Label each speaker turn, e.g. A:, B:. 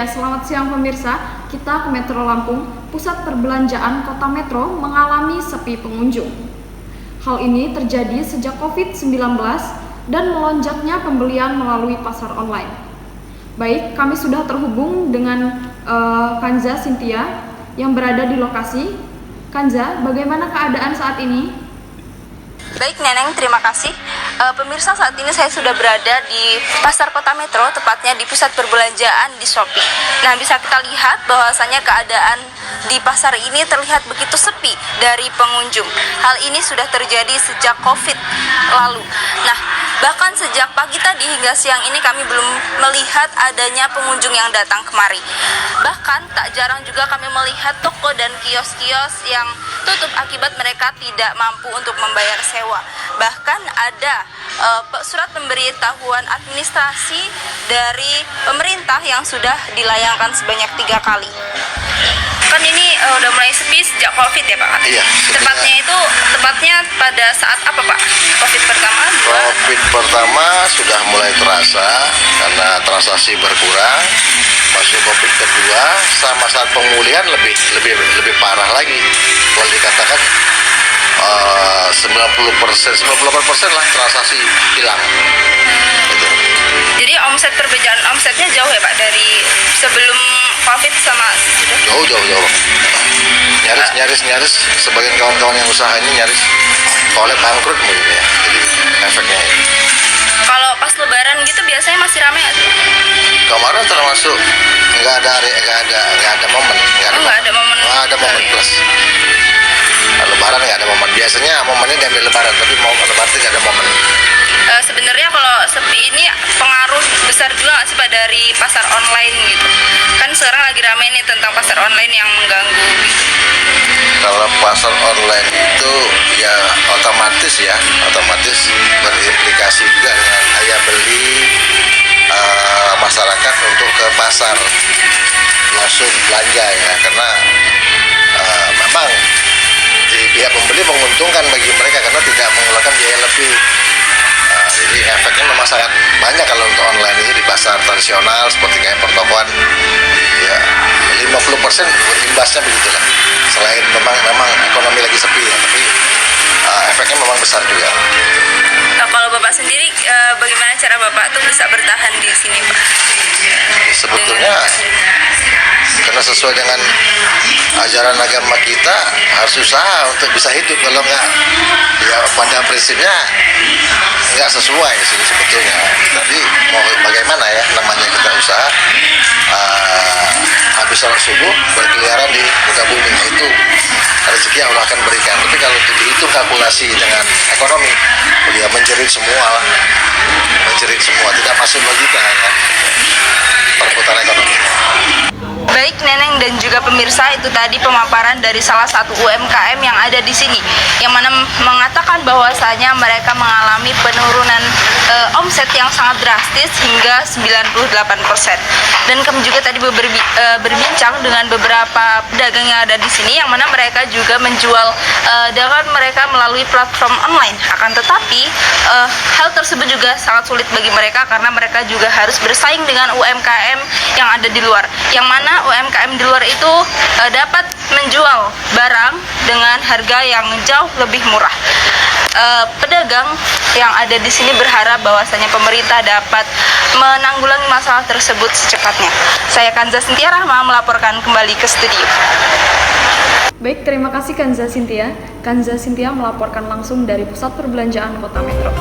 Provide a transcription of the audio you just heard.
A: Ya, selamat siang pemirsa. Kita ke Metro Lampung, pusat perbelanjaan Kota Metro mengalami sepi pengunjung. Hal ini terjadi sejak COVID-19 dan melonjaknya pembelian melalui pasar online. Baik, kami sudah terhubung dengan Kanza Cynthia yang berada di lokasi. Kanza, bagaimana keadaan saat ini?
B: Baik Neneng, terima kasih. Pemirsa, saat ini saya sudah berada di Pasar Kota Metro, tepatnya di pusat perbelanjaan di Shopee. Nah, bisa kita lihat bahwasanya keadaan di pasar ini terlihat begitu sepi dari pengunjung. Hal ini sudah terjadi sejak COVID lalu. Nah, bahkan sejak pagi tadi hingga siang ini kami belum melihat adanya pengunjung yang datang kemari. Bahkan tak jarang juga kami melihat toko dan kios-kios yang tutup akibat mereka tidak mampu untuk membayar sewa. Bahkan ada surat pemberitahuan administrasi dari pemerintah yang sudah dilayangkan sebanyak 3 kali. Kan ini udah mulai sepi sejak COVID ya Pak?
C: Iya.
B: Tepatnya pada saat apa Pak? COVID pertama?
C: COVID pertama sudah mulai terasa karena transaksi berkurang. Masuk COVID kedua sama saat pemulihan lebih parah lagi. Boleh dikatakan 98% lah transaksi hilang. Gitu.
B: Jadi omsetnya jauh ya Pak dari sebelum COVID sama sesudah?
C: Jauh. Nyaris sebagian kawan-kawan yang usaha ini nyaris oleh bangkrut mungkin ya. Jadi efeknya ya.
B: Kalau pas lebaran gitu biasanya masih ramai nggak tuh?
C: Kemarin termasuk nggak ada momen plus. Lebaran nggak ada momen. Biasanya momennya diambil lebaran, tapi mau lebaran nggak ada momen.
B: Sebenarnya kalau sepi ini pengaruh besar juga nggak sih Pak dari pasar online gitu? Kan sekarang lagi ramai nih tentang pasar online yang mengganggu gitu.
C: Kalau pasar online itu ya otomatis berimplikasi juga dengan daya beli masyarakat untuk ke pasar langsung belanja ya, karena memang di pihak pembeli menguntungkan bagi mereka karena tidak mengeluarkan biaya lebih. Jadi efeknya memang sangat banyak kalau untuk online ini di pasar tradisional seperti kayak pertokoan ya 50% imbasnya begitulah. Selain memang ekonomi lagi sepi ya, tapi efeknya memang besar juga.
B: Nah, kalau Bapak sendiri bagaimana cara Bapak tuh bisa bertahan di sini Pak?
C: Sebetulnya karena sesuai dengan ajaran agama kita harus usaha untuk bisa hidup, kalau nggak ya pada prinsipnya nggak sesuai sih sebetulnya. Tapi mau bagaimana ya, namanya kita usaha, habis sholat subuh berkeliaran di muka bumi, itu rezeki yang Allah akan berikan. Tapi kalau dihitung kalkulasi dengan ekonomi, ya menjerit semua, tidak masuk logika ya perputaran ekonomi.
B: Baik Neneng dan juga pemirsa, itu tadi pemaparan dari salah satu UMKM yang ada di sini, yang mana mengatakan bahwasanya mereka mengalami penurunan omset yang sangat drastis hingga 98%. Dan kami juga tadi berbincang dengan beberapa pedagang yang ada di sini, yang mana mereka juga menjual dagangan mereka melalui platform online. Akan tetapi hal tersebut juga sangat sulit bagi mereka karena mereka juga harus bersaing dengan UMKM yang ada di luar, yang mana UMKM di luar itu dapat menjual barang dengan harga yang jauh lebih murah. Pedagang yang ada di sini berharap bahwasanya pemerintah dapat menanggulangi masalah tersebut secepatnya. Saya Kanza Cynthia Rahma melaporkan kembali ke studio.
A: Baik, terima kasih Kanza Cynthia. Kanza Cynthia melaporkan langsung dari pusat perbelanjaan Kota Metro.